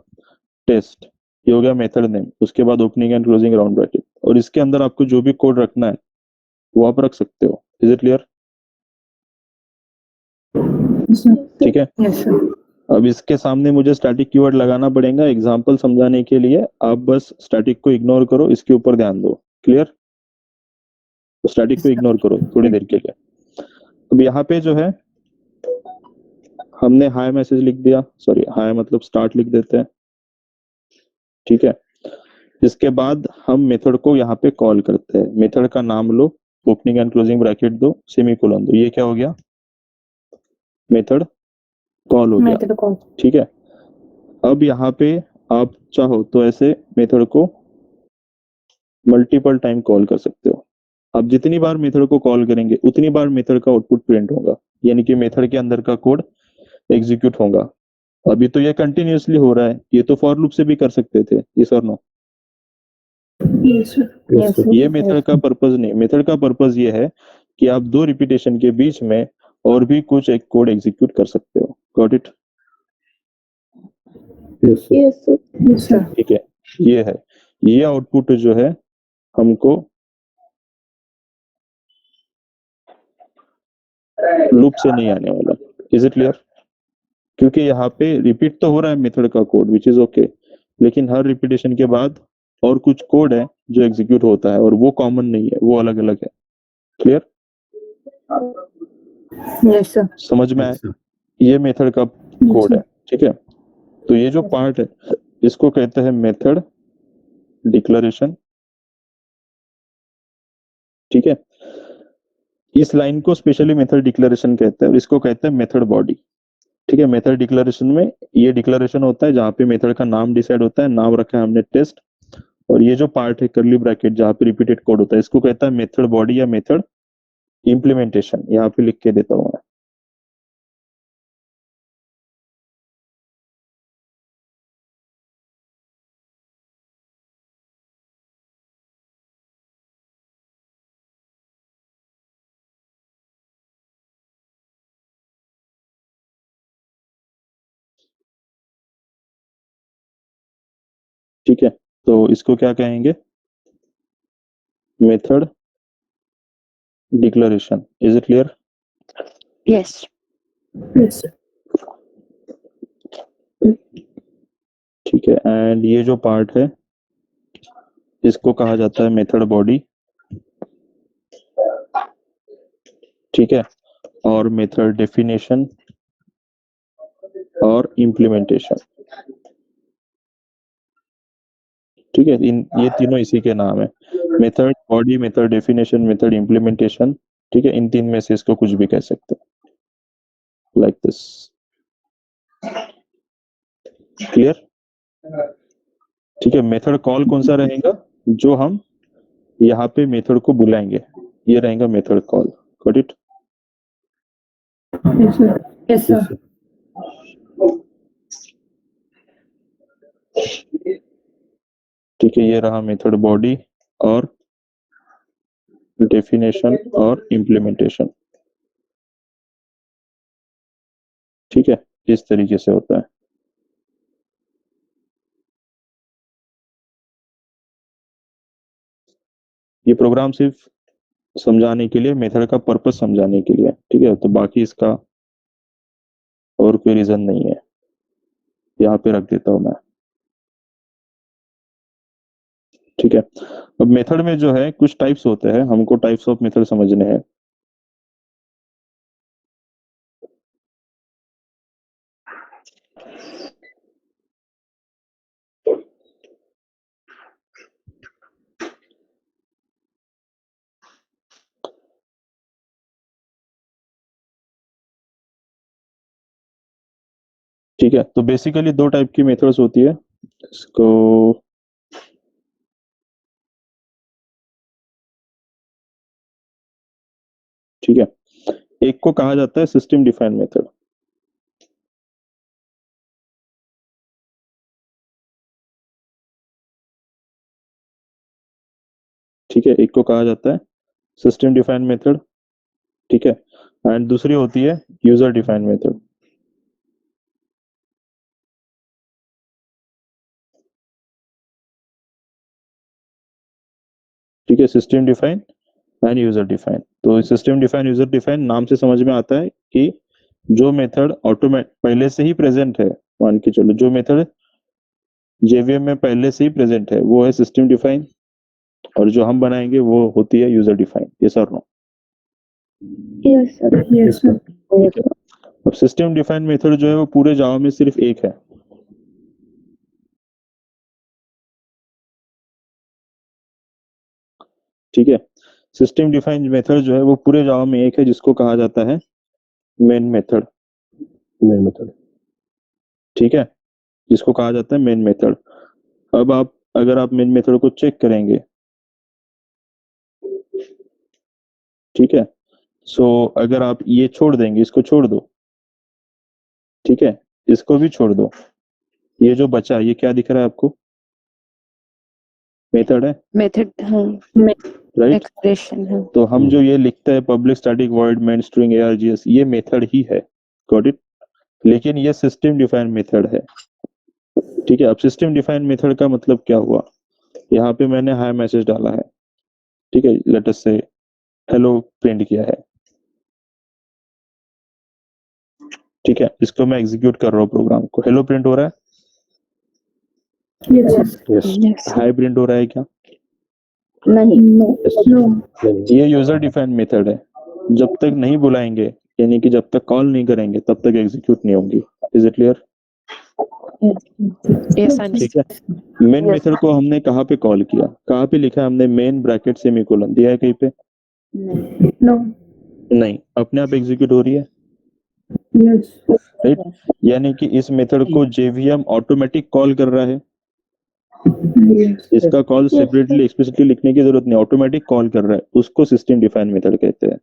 टेस्ट, ये हो गया मेथड नेम, उसके बाद opening and closing round bracket, और इसके अंदर आपको जो भी कोड रखना है वो आप रख सकते हो। Is it clear? ठीक है। Yes sir. अब इसके सामने मुझे स्टैटिक कीवर्ड लगाना पड़ेगा एग्जांपल समझाने के लिए। आप बस स्टैटिक को इग्नोर करो, इसके ऊपर ध्यान दो। क्लियर? तो स्टैटिक को इग्नोर करो थोड़ी देर के लिए। अब यहाँ पे जो है हमने हाई मैसेज लिख दिया, सॉरी हाई मतलब स्टार्ट लिख देते हैं, ठीक है। इसके बाद हम मेथड को यहाँ पे कॉल करते हैं। मेथड का नाम लो, ओपनिंग एंड क्लोजिंग ब्रैकेट दो, सेमीकोलन दो। ये क्या हो गया? मेथड कॉल हो गया, मेथड कॉल। ठीक है। अब यहाँ पे आप चाहो तो ऐसे मेथड को मल्टीपल टाइम कॉल कर सकते हो। आप जितनी बार मेथड को कॉल करेंगे उतनी बार मेथड का आउटपुट प्रिंट होगा, यानी कि मेथड के अंदर का कोड एग्जीक्यूट होगा। अभी तो ये कंटिन्यूअसली हो रहा है, ये तो फॉर लूप से भी कर सकते थे, यस और नो? Yes sir. यस ये मेथड का पर्पस नहीं, मेथड का पर्पस ये है कि आप दो रिपीटेशन के बीच में और भी कुछ एक कोड एग्जीक्यूट कर सकते हो। Got it? Yes sir. Yes sir. Yes sir. ठीक है, ये है, ये आउटपुट जो है हमको लूप से नहीं आने वाला। Is it clear? क्योंकि यहाँ पे रिपीट तो हो रहा है मेथड का कोड विच इज ओके, लेकिन हर रिपीटेशन के बाद और कुछ कोड है जो एग्जीक्यूट होता है, और वो कॉमन नहीं है, वो अलग अलग है। क्लियर? Yes sir. समझ में आया? Yes, sir. ये मेथड का कोड है, ठीक है। तो ये जो पार्ट है इसको कहते हैं मेथड डिक्लेरेशन, ठीक है। इस लाइन को स्पेशली मेथड डिक्लेरेशन कहते हैं, और इसको कहते हैं मेथड बॉडी, ठीक है। मेथड डिक्लेरेशन में ये डिक्लेरेशन होता है जहाँ पे मेथड का नाम डिसाइड होता है, नाम रखा है हमने टेस्ट, और ये जो पार्ट है करली ब्रैकेट जहाँ पे रिपीटेड कोड होता है, इसको कहता है मेथड बॉडी या मेथड इम्प्लीमेंटेशन। यहाँ पे लिख के देता हूँ मैं। ठीक है, तो इसको क्या कहेंगे? Method declaration. Is it clear? Yes. Yes sir. ठीक है, एंड ये जो पार्ट है इसको कहा जाता है मेथड बॉडी, ठीक है, और मेथड डेफिनेशन और इम्प्लीमेंटेशन, ठीक है। ये तीनों इसी के नाम है, method body, method definition, method implementation, ठीक है। इन तीन में से इसको कुछ भी कह सकते हैं, लाइक दिस। क्लियर? ठीक है, मेथड कॉल कौन सा रहेगा? जो हम यहाँ पे मेथड को बुलाएंगे, ये रहेगा method call. Got it? Yes sir. Yes Yes, sir. sir. ठीक है, ये रहा मेथड बॉडी और डेफिनेशन और इम्प्लीमेंटेशन, ठीक है। इस तरीके से होता है। ये प्रोग्राम सिर्फ समझाने के लिए, मेथड का पर्पस समझाने के लिए, ठीक है। तो बाकी इसका और कोई रीजन नहीं है, यहाँ पे रख देता हूँ मैं, ठीक है। अब मेथड में जो है कुछ टाइप्स होते हैं, हमको टाइप्स ऑफ मेथड समझने हैं। ठीक है, तो बेसिकली दो टाइप की मेथड्स होती है। इसको ठीक है, एक को कहा जाता है सिस्टम डिफाइंड मेथड, को कहा जाता है सिस्टम डिफाइंड मेथड, ठीक है, एंड दूसरी होती है यूजर डिफाइंड मेथड। ठीक है, system define and user define. तो सिस्टम डिफाइन यूजर डिफाइन नाम से समझ में आता है कि जो मेथड ऑटोमेट पहले से ही प्रेजेंट है, मान के चलो जो मेथड जेवीएम में पहले से ही प्रेजेंट है वो है सिस्टम डिफाइन, और जो हम बनाएंगे वो होती है यूजर डिफाइन। यस और no? Yes sir. Yes sir. ठीक है। अब सिस्टम डिफाइन मेथड जो है वो पूरे जावा में सिर्फ एक है। ठीक है, सिस्टम डिफाइन मेथड जो है वो पूरे जावा में एक है, जिसको कहा जाता है मेन मेथड। Main method. ठीक है, जिसको कहा जाता है मेन मेथड। अब आप अगर आप मेन मेथड को चेक करेंगे, ठीक है, सो अगर आप ये छोड़ देंगे, इसको छोड़ दो, ठीक है, इसको भी छोड़ दो, ये जो बचा ये क्या दिख रहा है आपको? मेथड है, मेथड, हाँ, राइट? एक्सप्रेशन, हाँ। तो हम जो ये लिखते हैं public static void main string args, ये मेथड ही है, गॉट इट? लेकिन ये सिस्टम डिफाइंड मेथड है। ठीक है, अब सिस्टम डिफाइंड मेथड का मतलब क्या हुआ? यहाँ पे मैंने हाई मैसेज डाला है, ठीक है, लेट अस से हेलो प्रिंट किया है, ठीक है, इसको मैं एग्जीक्यूट कर रहा हूँ प्रोग्राम को, हेलो प्रिंट हो रहा है, यस Yes. हाई प्रिंट हो रहा है क्या? नहीं। ये यूजर डिफाइंड मेथड है, जब तक नहीं बुलाएंगे, यानी कि जब तक कॉल नहीं करेंगे तब तक एग्जीक्यूट नहीं होंगी। Is it clear? Yes, and ठीक है, मेन मेथड को हमने कहाँ पे कॉल किया, कहाँ पे लिखा है हमने? मेन ब्रैकेट सेमीकोलन दिया है कहीं पे? नो नहीं, अपने आप एग्जीक्यूट हो रही है, यस राइट? यानी कि इस मेथड को जेवीएम ऑटोमेटिक कॉल कर रहा है, यस इसका कॉल सेपरेटली एक्सप्लिसिटली लिखने की जरूरत नहीं, ऑटोमेटिक कॉल कर रहा है, उसको सिस्टम डिफाइंड मेथड कहते हैं,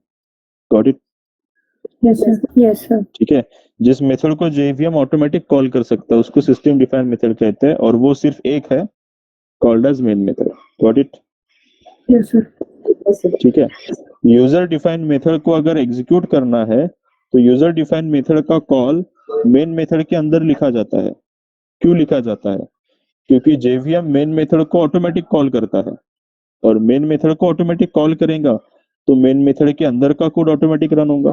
got it? Yes sir. Yes sir. ठीक है, जिस मेथड को जेवीएम ऑटोमेटिक कॉल कर सकता है उसको सिस्टम डिफाइंड मेथड कहते हैं, और वो सिर्फ एक है, called as main method, got it? Yes sir. ठीक है, यूजर डिफाइंड मेथड को अगर एग्जीक्यूट करना है तो यूजर डिफाइंड मेथड का कॉल मेन मेथड के अंदर लिखा जाता है। क्यों लिखा जाता है? क्योंकि जेवीएम मेन मेथड को ऑटोमेटिक कॉल करता है, और मेन मेथड को ऑटोमेटिक कॉल करेगा तो मेन मेथड के अंदर का कोड ऑटोमेटिक रन होगा,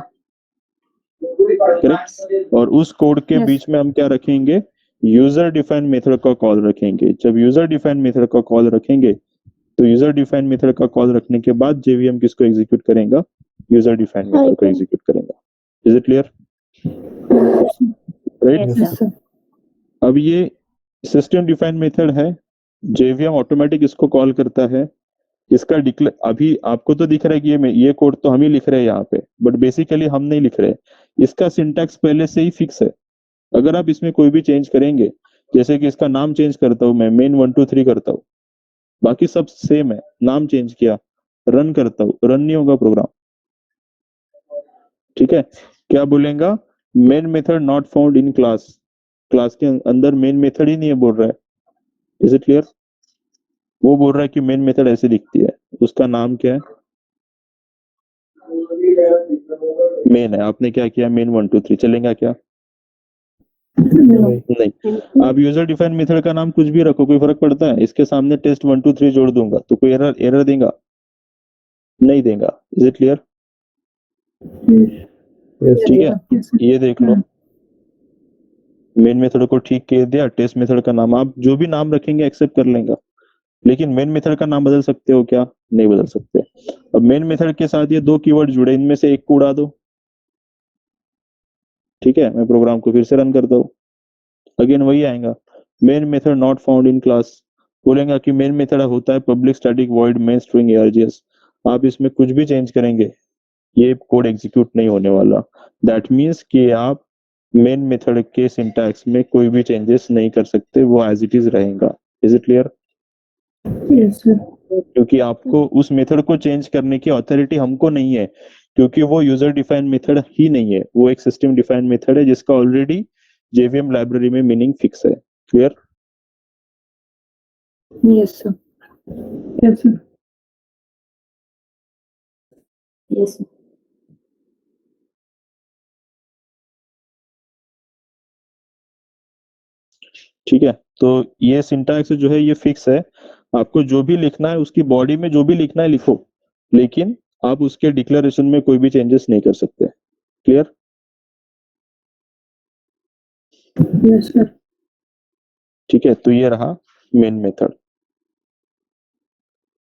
करेक्ट? और उस कोड के बीच में हम क्या रखेंगे? यूजर डिफाइंड मेथड का कॉल रखेंगे। जब यूजर डिफाइंड मेथड का कॉल रखेंगे तो यूजर डिफाइंड मेथड का कॉल रखने के बाद जेवीएम किसको एग्जीक्यूट करेगा? यूजर डिफाइंड मेथड को एग्जीक्यूट करेगा। Is it clear? Right? Yes sir. अब ये सिस्टम डिफाइंड मेथड है, जेवीएम ऑटोमेटिक इसको कॉल करता है, इसका डिक्लेयर अभी आपको तो दिख रहा है कि ये कोड तो हम ही लिख रहे हैं यहाँ पे, बट बेसिकली हम नहीं लिख रहे, इसका सिंटैक्स पहले से ही फिक्स है। अगर आप इसमें कोई भी चेंज करेंगे, जैसे कि इसका नाम चेंज करता हूँ मैं, मेन 1 2 3 करता हूँ, बाकी सब सेम है, नाम चेंज किया, रन करता हूँ, रन नहीं होगा प्रोग्राम। ठीक है, क्या बोलेगा? Main method not found in class, class के अंदर मेन मेथड ही नहीं है बोल रहा है। Is it clear? वो बोल रहा है कि मेन मेथड ऐसे दिखती है, उसका नाम क्या है? मेन है, आपने क्या किया? मेन 1 2 3 चलेगा क्या? नहीं। आप यूजर डिफाइंड मेथड का नाम कुछ भी रखो, कोई फर्क पड़ता है? इसके सामने टेस्ट 1 2 3 जोड़ दूंगा तो कोई एरर देगा? नहीं देगा। Is it clear? ठीक है, ये देख लो, मेन मेथड को ठीक कह दिया, टेस्ट मेथड का नाम आप जो भी नाम रखेंगे एक्सेप्ट कर लेगा, लेकिन मेन मेथड का नाम बदल सकते हो क्या? नहीं बदल सकते। अब मेन मेथड के साथ ये दो कीवर्ड जुड़े, इनमें से एक को उड़ा दो। ठीक है, मैं प्रोग्राम को फिर से रन करता हूँ, अगेन वही आएगा, main method not found in class. बोलेगा कि मेन मेथड होता है public static void main string args। आप इसमें कुछ भी चेंज करेंगे ये कोड एग्जीक्यूट नहीं होने वाला। दैट मीन्स कि आप मेन मेथड के सिंटैक्स में कोई भी चेंजेस नहीं कर सकते, वो एज इट इज रहेगा। Is it clear? Yes sir. क्योंकि आपको उस मेथड को चेंज करने की अथॉरिटी हमको नहीं है, क्योंकि वो यूजर डिफाइंड मेथड ही नहीं है, वो एक सिस्टम डिफाइंड मेथड है जिसका ऑलरेडी जेवीएम लाइब्रेरी में मीनिंग फिक्स है। Clear? Yes sir. Yes sir. Yes. ठीक है, तो ये सिंटैक्स जो है ये फिक्स है। आपको जो भी लिखना है उसकी बॉडी में जो भी लिखना है लिखो, लेकिन आप उसके डिक्लेरेशन में कोई भी चेंजेस नहीं कर सकते। क्लियर? Yes, sir. ठीक है, तो ये रहा मेन मेथड।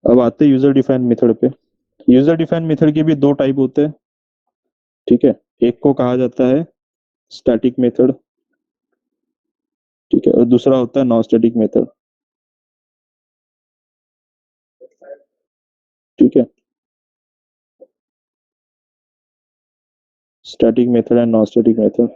अब आते हैं यूजर डिफाइंड मेथड पे। यूजर डिफाइंड मेथड के भी दो टाइप होते हैं। ठीक है, एक को कहा जाता है स्टैटिक मेथड, ठीक है, और दूसरा होता है नॉन स्टैटिक मेथड। ठीक है, static method and non static method.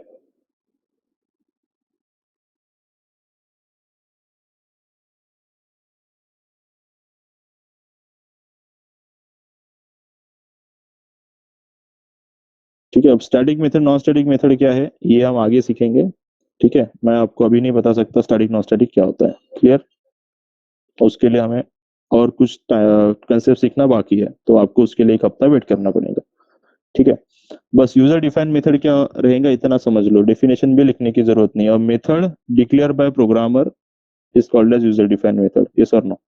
ठीक है, अब static method non static method क्या है ये हम आगे सीखेंगे। ठीक है, मैं आपको अभी नहीं बता सकता स्टैटिक नॉन स्टैटिक क्या होता है। क्लियर? उसके लिए हमें और कुछ कंसेप्ट सीखना बाकी है, तो आपको उसके लिए एक हफ्ता वेट करना पड़ेगा। ठीक है, बस यूजर डिफाइंड मेथड क्या रहेगा इतना समझ लो, डेफिनेशन भी लिखने की जरूरत नहीं। और method declare by programmer is called as user defined method. Yes और no?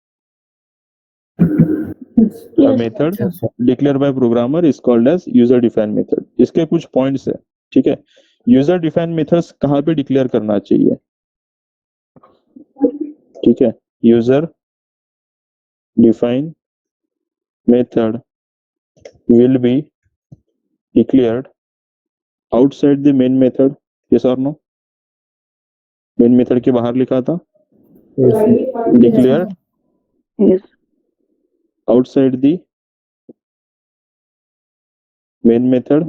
A method declared by programmer is called as user defined method। इसके कुछ पॉइंट्स है। ठीक है, यूजर डिफाइंड मेथड्स कहाँ पे डिक्लेयर करना चाहिए? ठीक है, user defined method will be declared outside the main method। yes or no? Main method के बाहर लिखा था declared Yes. outside the main method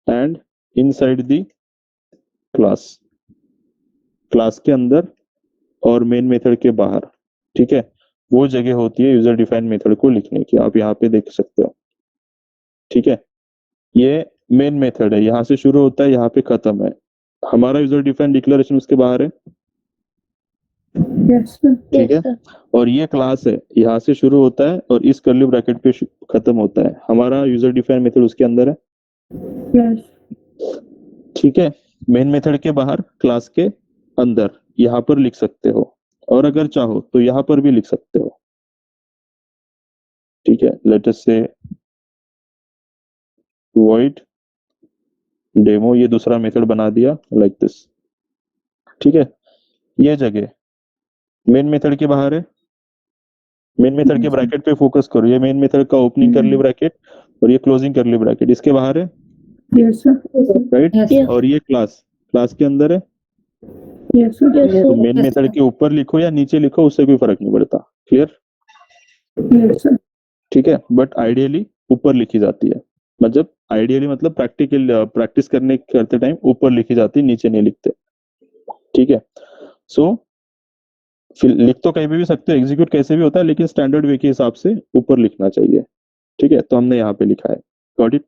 and inside the class। Class के अंदर और मेन मेथड के बाहर। ठीक है, वो जगह होती है यूजर डिफाइंड मेथड को लिखने की। आप यहाँ पे देख सकते हो। ठीक है, ये मेन मेथड है, यहाँ से शुरू होता है, यहाँ पे खत्म है। हमारा यूजर डिफाइंड डिक्लेरेशन उसके बाहर है। Yes, sir. ठीक है, और ये क्लास है, यहाँ से शुरू होता है और इस कर्ली ब्रैकेट पे खत्म होता है। हमारा यूजर डिफाइंड मेथड उसके अंदर है। Yes. ठीक है, मेन मेथड के बाहर, क्लास के अंदर, यहाँ पर लिख सकते हो, और अगर चाहो तो यहाँ पर भी लिख सकते हो। ठीक है, लेट अस से void डेमो, ये दूसरा मेथड बना दिया लाइक दिस। ठीक है, ये जगह मेन मेथड के बाहर है। मेन मेथड के ब्रैकेट पे फोकस करो, ये मेन मेथड का ओपनिंग करली ब्रैकेट और ये क्लोजिंग करली ब्रैकेट इसके बाहर है, Yes, sir. राइट? Yes. और ये क्लास के अंदर है। Yes, sir. तो मेन मेथड के ऊपर लिखो या नीचे लिखो, उससे कोई फर्क नहीं पड़ता। क्लियर? Yes, sir. ठीक है, बट आइडियली ऊपर लिखी जाती है। मतलब आइडियली मतलब प्रैक्टिस करते टाइम ऊपर लिखी जाती है, नीचे नहीं लिखते। ठीक है, सो फिर लिख तो कहीं भी सकते हो, एग्जीक्यूट कैसे भी होता है, लेकिन स्टैंडर्ड वे के हिसाब से ऊपर लिखना चाहिए। ठीक है, तो हमने यहाँ पे लिखा है। Got it?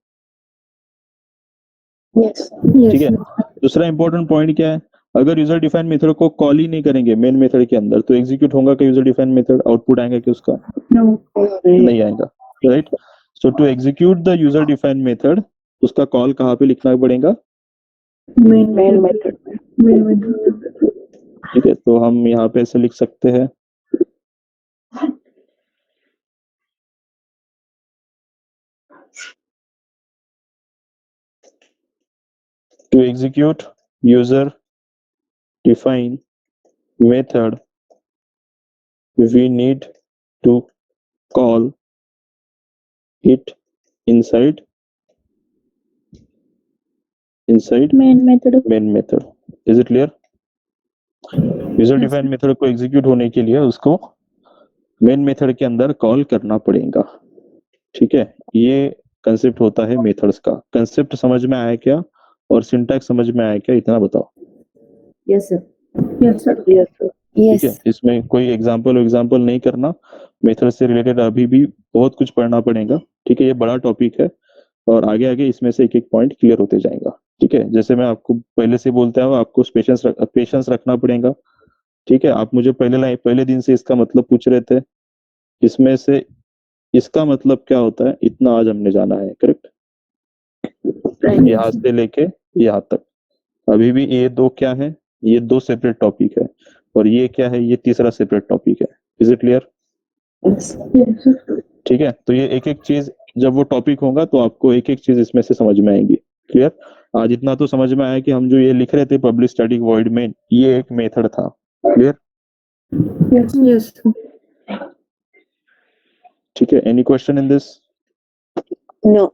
Yes. ठीक है, दूसरा इंपॉर्टेंट पॉइंट क्या है? अगर यूजर डिफाइंड मेथड को कॉल ही नहीं करेंगे मेन मेथड के अंदर, तो एग्जीक्यूट होगा कि यूजर डिफाइंड मेथड आउटपुट आएगा कि उसका No. नहीं आएगा, right? So to execute the user defined method, उसका कॉल कहाँ पे लिखना पड़ेगा? Main method. Main method. ठीक है, तो हम यहाँ पे ऐसे लिख सकते हैं, to execute user defined method we need to call it inside Main method. main method। is it clear? User defined method को एग्जीक्यूट होने के लिए उसको मेन मेथड के अंदर कॉल करना पड़ेगा। ठीक है, ये कंसेप्ट होता है मेथड्स का। कंसेप्ट समझ में आया क्या और सिंटैक्स समझ में आया क्या, इतना बताओ। Yes, sir. Yes, sir. Yes, sir. ठीक है, इसमें कोई एग्जाम्पल नहीं करना, मेथड से रिलेटेड अभी भी बहुत कुछ पढ़ना पड़ेगा। ठीक है, ये बड़ा टॉपिक है और आगे आगे इसमें से एक एक पॉइंट क्लियर होते जाएगा। ठीक है, जैसे मैं आपको पहले से बोलता हूँ, आपको पेशेंस रखना पड़ेगा। ठीक है, आप मुझे पहले दिन से इसका मतलब पूछ रहे थे, इसमें से इसका मतलब क्या होता है, इतना आज हमने जाना है, करेक्ट? यहाँ से लेके यहाँ तक। अभी भी ये दो क्या है, ये दो सेपरेट टॉपिक है, और ये क्या है, ये तीसरा सेपरेट टॉपिक है। Is it clear? ठीक है, तो ये एक एक चीज जब वो टॉपिक होगा तो आपको एक एक चीज इसमें से समझ में आएगी। क्लियर? आज इतना तो समझ में आया कि हम जो ये लिख रहे थे पब्लिक स्टैटिक वॉइड में, ये एक मेथड था। क्लियर? Yes. ठीक है, any question in this? No.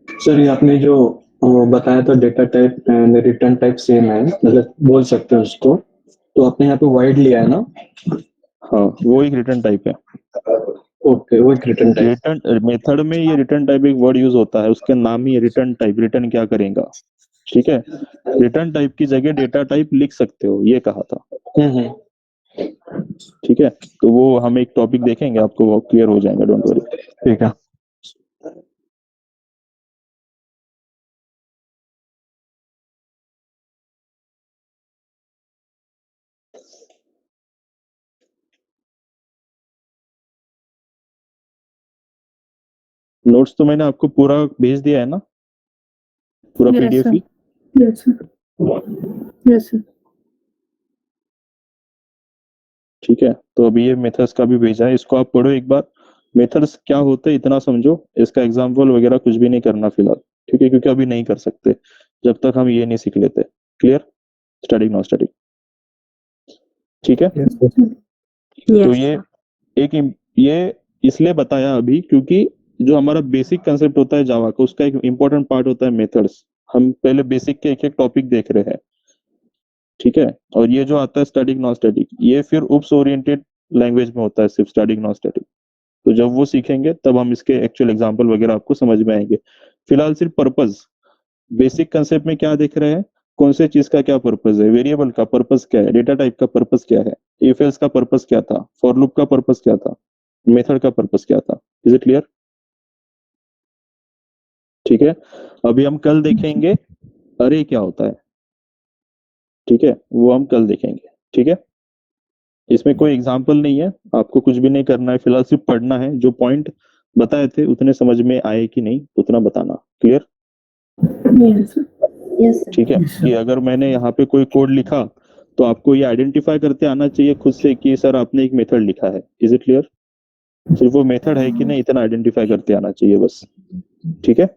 Sir ये आपने जो बताया था data type and return type same है, मतलब बोल सकते हैं उसको, तो आपने यहाँ पे वाइड लिया है ना? हाँ, वो एक रिटर्न टाइप है। ओके, वो एक रिटर्न टाइप। रिटर्न मेथड में ये रिटर्न टाइप एक वर्ड यूज होता है, उसके नाम ही रिटर्न टाइप, रिटर्न क्या करेगा। ठीक है, रिटर्न टाइप की जगह डेटा टाइप लिख सकते हो, ये कहा था। ठीक है, तो वो हम एक टॉपिक देखेंगे, आपको वो क्लियर हो जाएगा, डोंट वरी। ठीक है। नोट्स तो मैंने आपको पूरा भेज दिया है ना, पूरा Yes, पीडीएफ sir. ही? Yes, sir. Yes, sir. ठीक है, तो अभी ये मेथड्स का भी भेजा है, इसको आप पढ़ो एक बार। मेथड्स क्या होते हैं इतना समझो, इसका एग्जाम्पल वगैरह कुछ भी नहीं करना फिलहाल, ठीक है, क्योंकि अभी नहीं कर सकते जब तक हम ये नहीं सीख लेते। क्लियर? स्टैटिक नॉन स्टैटिक, ठीक है। तो ये इसलिए बताया अभी क्योंकि जो हमारा बेसिक कंसेप्ट होता है जावा का, उसका एक इंपॉर्टेंट पार्ट होता है मेथड्स। हम पहले बेसिक के एक एक टॉपिक देख रहे हैं, ठीक है, और ये जो आता है स्टैटिक नॉन स्टैटिक, ये फिर उप्स ओरिएंटेड लैंग्वेज में होता है, सिर्फ स्टैटिक नॉन स्टैटिक। तो जब वो सीखेंगे तब हम इसके एक्चुअल एग्जांपल वगैरह आपको समझ में आएंगे। फिलहाल सिर्फ पर्पस, बेसिक कंसेप्ट में क्या देख रहे हैं, कौन से चीज का क्या पर्पस है, वेरिएबल का पर्पस क्या है, डेटा टाइप का पर्पस क्या है, इफ एल्स का पर्पस क्या था, फॉर लूप का पर्पस क्या था, मेथड का पर्पस क्या था। Is it clear? ठीक है, अभी हम कल देखेंगे अरे क्या होता है, ठीक है, वो हम कल देखेंगे। ठीक है, इसमें कोई एग्जाम्पल नहीं है, आपको कुछ भी नहीं करना है, फिलहाल सिर्फ पढ़ना है। जो पॉइंट बताए थे उतने समझ में आए कि नहीं उतना बताना। Clear? Yes, sir. Yes, sir. ठीक है, कि अगर मैंने यहाँ पे कोई कोड लिखा तो आपको ये आइडेंटिफाई करते आना चाहिए खुद से कि सर आपने एक मेथड लिखा है। Is it clear? सिर्फ वो मेथड है कि नहीं इतना आइडेंटिफाई करते आना चाहिए बस। ठीक है।